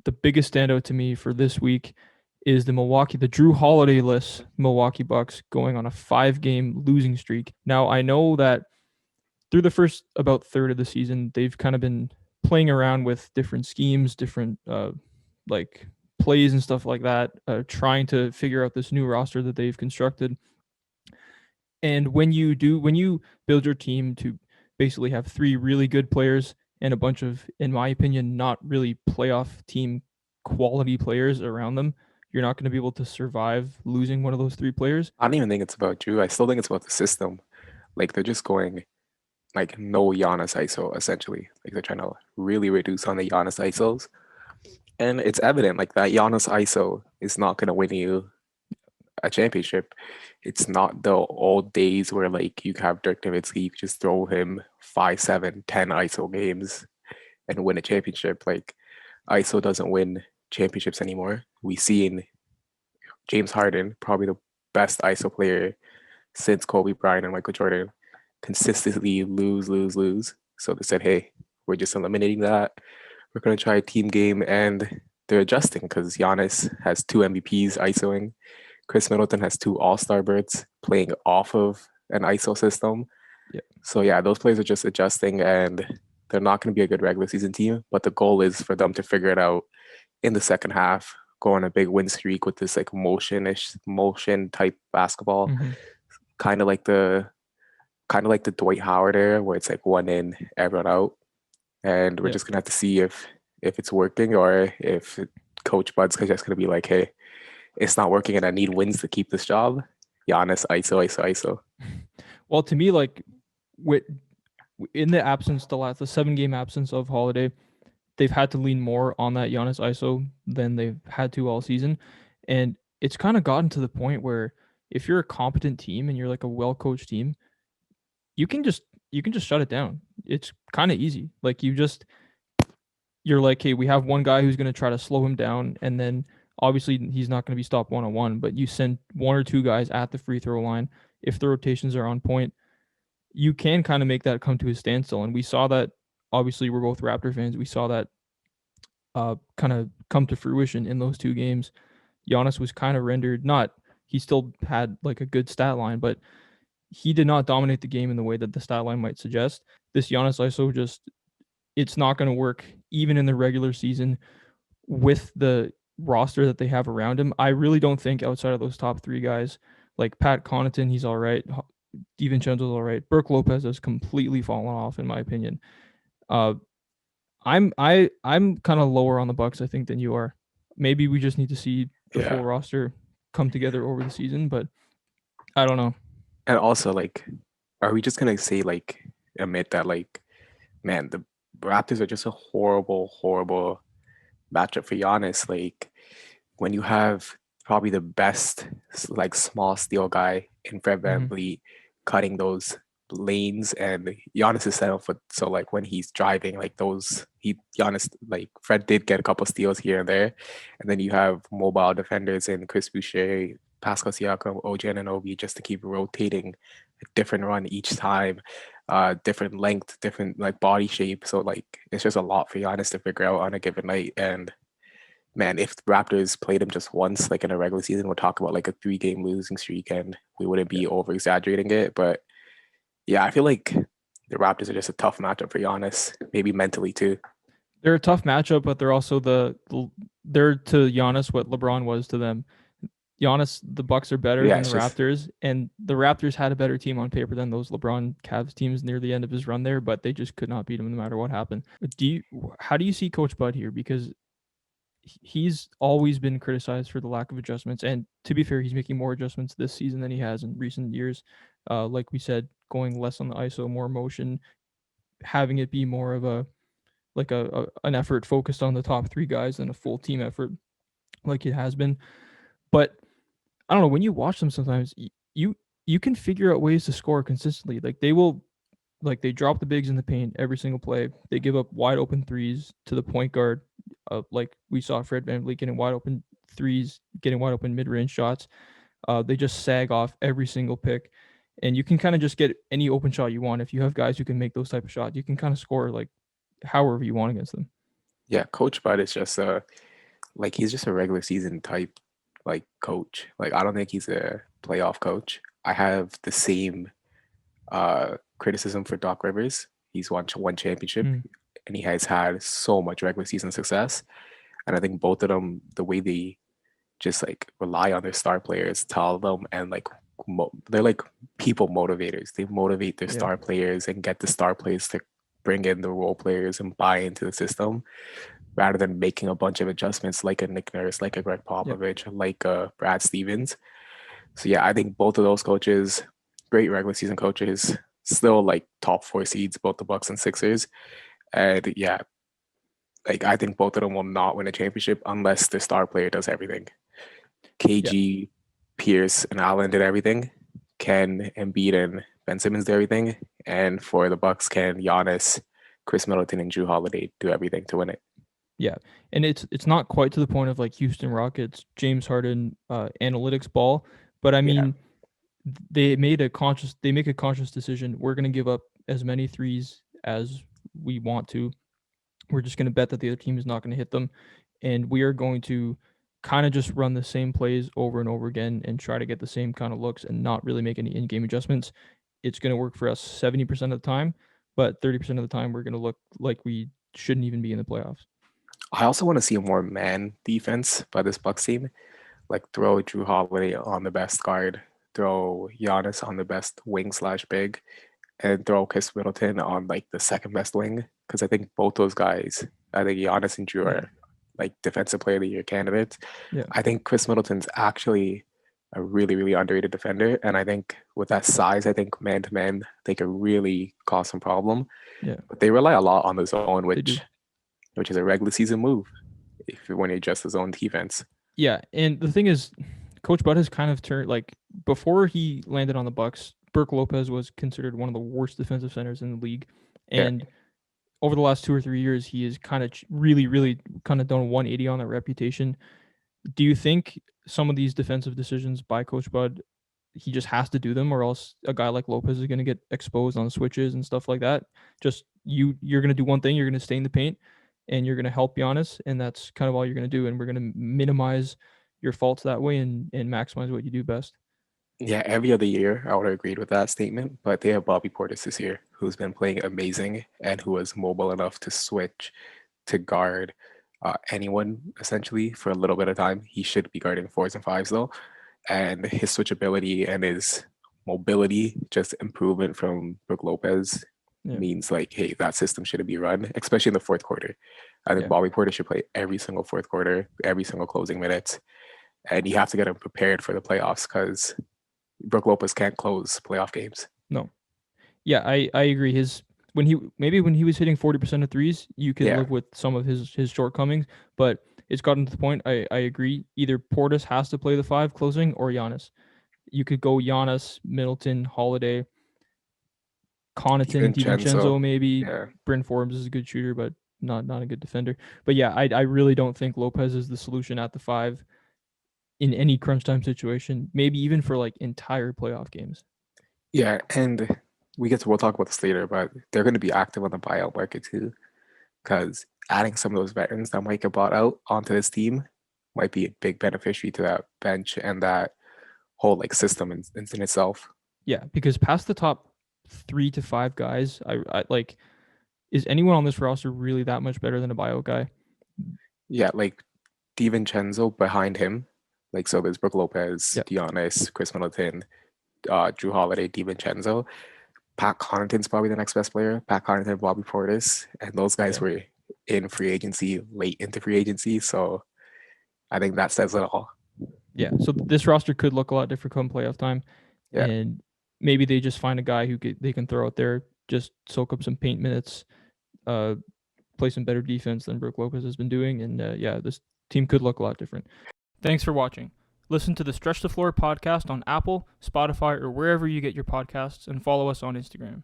the biggest standout to me for this week is the Drew Holiday-less Milwaukee Bucks going on a 5-game losing streak. Now, I know that through the first about third of the season, they've kind of been playing around with different schemes, different like plays and stuff like that, trying to figure out this new roster that they've constructed. And when you build your team to basically have three really good players and a bunch of, in my opinion, not really playoff team quality players around them, you're not going to be able to survive losing one of those three players. I don't even think it's about Drew. I still think it's about the system. Like they're just going like no Giannis ISO essentially. Like they're trying to really reduce on the Giannis ISOs. And it's evident like that Giannis ISO is not gonna win you a championship. It's not the old days where like you have Dirk Nowitzki, you just throw him 5, 7, 10 ISO games and win a championship. Like ISO doesn't win championships anymore. We see in James Harden, probably the best ISO player since Kobe Bryant and Michael Jordan, consistently lose, lose, lose. So they said, hey, we're just eliminating that. We're going to try a team game. And they're adjusting because Giannis has 2 MVPs ISOing. Chris Middleton has 2 All-Star berths playing off of an ISO system. Yeah. So yeah, those players are just adjusting and they're not going to be a good regular season team. But the goal is for them to figure it out in the second half, go on a big win streak with this like motion type basketball, Mm-hmm. kind of like the Dwight Howard era where it's like one in, everyone out. And we're Yeah. just gonna have to see if it's working or if Coach Bud's just gonna be like, hey, it's not working and I need wins to keep this job. Giannis, ISO, ISO, ISO. Well, to me, like with in the absence, the 7-game absence of Holiday, they've had to lean more on that Giannis ISO than they've had to all season, and it's kind of gotten to the point where if you're a competent team and you're like a well coached team, you can just shut it down. It's kind of easy. Like you're like, hey, we have one guy who's going to try to slow him down, and then obviously he's not going to be stopped 1-on-1, but you send one or two guys at the free throw line. If the rotations are on point, you can kind of make that come to a standstill. And we saw that. Obviously, we're both Raptor fans. We saw that kind of come to fruition in those two games. Giannis was kind of rendered not. He still had like a good stat line, but he did not dominate the game in the way that the stat line might suggest. This Giannis ISO just it's not going to work even in the regular season with the roster that they have around him. I really don't think outside of those top three guys, like Pat Connaughton, he's all right. DiVincenzo's all right. Brooke Lopez has completely fallen off, in my opinion. Uh, I'm kind of lower on the Bucks, I think, than you are. Maybe we just need to see the full Yeah. roster come together over the season, but I don't know. And also like, are we just gonna say like admit that like, man, the Raptors are just a horrible, horrible matchup for Giannis. Like when you have probably the best like small steel guy in Fred Mm-hmm. VanVleet cutting those lanes and Giannis is 7 foot. So like when he's driving, like those he Giannis like Fred did get a couple steals here and there. And then you have mobile defenders in Chris Boucher, Pascal Siakam, OG Anunoby just to keep rotating a different run each time, different length, different like body shape. So like it's just a lot for Giannis to figure out on a given night. And man, if the Raptors played him just once, like in a regular season, we'll talk about like a 3 game losing streak and we wouldn't Yeah. be over exaggerating it. But yeah, I feel like the Raptors are just a tough matchup for Giannis, maybe mentally too. They're a tough matchup, but they're also they're to Giannis what LeBron was to them. Giannis, the Bucks are better Yeah, than the it's just Raptors, and the Raptors had a better team on paper than those LeBron Cavs teams near the end of his run there, but they just could not beat him no matter what happened. How do you see Coach Bud here? Because he's always been criticized for the lack of adjustments, and to be fair, he's making more adjustments this season than he has in recent years. Like we said, going less on the ISO, more motion, having it be more of a like an effort focused on the top three guys than a full team effort like it has been. But I don't know, when you watch them sometimes you you can figure out ways to score consistently. Like they drop the bigs in the paint every single play. They give up wide open threes to the point guard. Like we saw Fred VanVleet getting wide open threes, getting wide open mid range shots. They just sag off every single pick. And you can kind of just get any open shot you want. If you have guys who can make those type of shots, you can kind of score like however you want against them. yeah, Coach Bud is just like he's just a regular season type like coach. Like I don't think he's a playoff coach. I have the same criticism for Doc Rivers. He's won one championship Mm, and he has had so much regular season success. And I think both of them, the way they just like rely on their star players, tell them, and like they're like people motivators. They motivate their yeah, star players and get the star players to bring in the role players and buy into the system rather than making a bunch of adjustments like a Nick Nurse, like a Greg yep, Popovich, like a Brad Stevens. So yeah, I think both of those coaches, great regular season coaches, still like top four seeds, both the Bucks and Sixers. And yeah, like I think both of them will not win a championship unless the star player does everything. yeah, KG, Pierce, and Allen did everything. Ken, Embiid, and Ben Simmons did everything. And for the Bucks, can Giannis, Chris Middleton, and Drew Holiday do everything to win it? yeah. And it's not quite to the point of like Houston Rockets, James Harden, analytics ball, but I Yeah, mean, they make a conscious decision. We're gonna give up as many threes as we want to. We're just gonna bet that the other team is not gonna hit them, and we are going to kind of just run the same plays over and over again and try to get the same kind of looks and not really make any in-game adjustments. It's going to work for us 70% of the time, but 30% of the time we're going to look like we shouldn't even be in the playoffs. I also want to see a more man defense by this Bucks team. Like throw Drew Holiday on the best guard, throw Giannis on the best wing slash big, and throw Chris Middleton on like the second best wing. Because I think both those guys, I think Giannis and Drew Yeah. are like defensive player of the year candidates. Yeah. I think Chris Middleton's actually a really, really underrated defender. And I think with that size, I think man to man, they could really cause some problem. Yeah. But they rely a lot on the zone, They do. which is a regular season move if you want to adjust the zone defense. Yeah. And the thing is, Coach Bud has kind of turned like before he landed on the Bucks, Burke Lopez was considered one of the worst defensive centers in the league. Yeah. And over the last 2 or 3 years, he has kind of really, really kind of done a 180 on that reputation. Do you think some of these defensive decisions by Coach Bud, he just has to do them, or else a guy like Lopez is going to get exposed on switches and stuff like that? Just you're going to do one thing, you're going to stay in the paint, and you're going to help Giannis, and that's kind of all you're going to do. And we're going to minimize your faults that way and maximize what you do best. Yeah, every other year I would have agreed with that statement, but they have Bobby Portis this year, who's been playing amazing and who is mobile enough to switch to guard anyone essentially for a little bit of time. He should be guarding fours and fives though, and his switchability and his mobility, just improvement from Brook Lopez, Yeah, means like, hey, that system should be run, especially in the fourth quarter. I think yeah, Bobby Portis should play every single fourth quarter, every single closing minutes, and you have to get him prepared for the playoffs because Brook Lopez can't close playoff games. no, yeah, I agree. When he was hitting 40% of threes, you could Yeah, live with some of his shortcomings, but it's gotten to the point. I agree. Either Portis has to play the five closing or Giannis. You could go Giannis, Middleton, Holiday, Connaughton, DiVincenzo. DiVincenzo, maybe. Yeah, Bryn Forbes is a good shooter, but not a good defender. But yeah, I really don't think Lopez is the solution at the five in any crunch time situation. Maybe even for like entire playoff games. yeah, and we'll talk about this later, but they're going to be active on the buyout market too, because adding some of those veterans that might get bought out onto this team might be a big beneficiary to that bench and that whole like system in itself. Yeah, because past the top 3 to 5 guys, I like. Is anyone on this roster really that much better than a bio guy? Yeah, like DiVincenzo behind him, like so there's Brook Lopez, Yeah, Giannis, Chris Middleton, Drew Holiday, DiVincenzo. Pat Connaughton's probably the next best player. Pat Connaughton, Bobby Portis, and those guys yeah, were in free agency, late into free agency. So I think that says it all. yeah. So this roster could look a lot different come playoff time, Yeah. and maybe they just find a guy they can throw out there, just soak up some paint minutes, uh, play some better defense than Brook Lopez has been doing, and yeah, this team could look a lot different. Thanks for watching. Listen to the Stretch the Floor podcast on Apple, Spotify, or wherever you get your podcasts, and follow us on Instagram.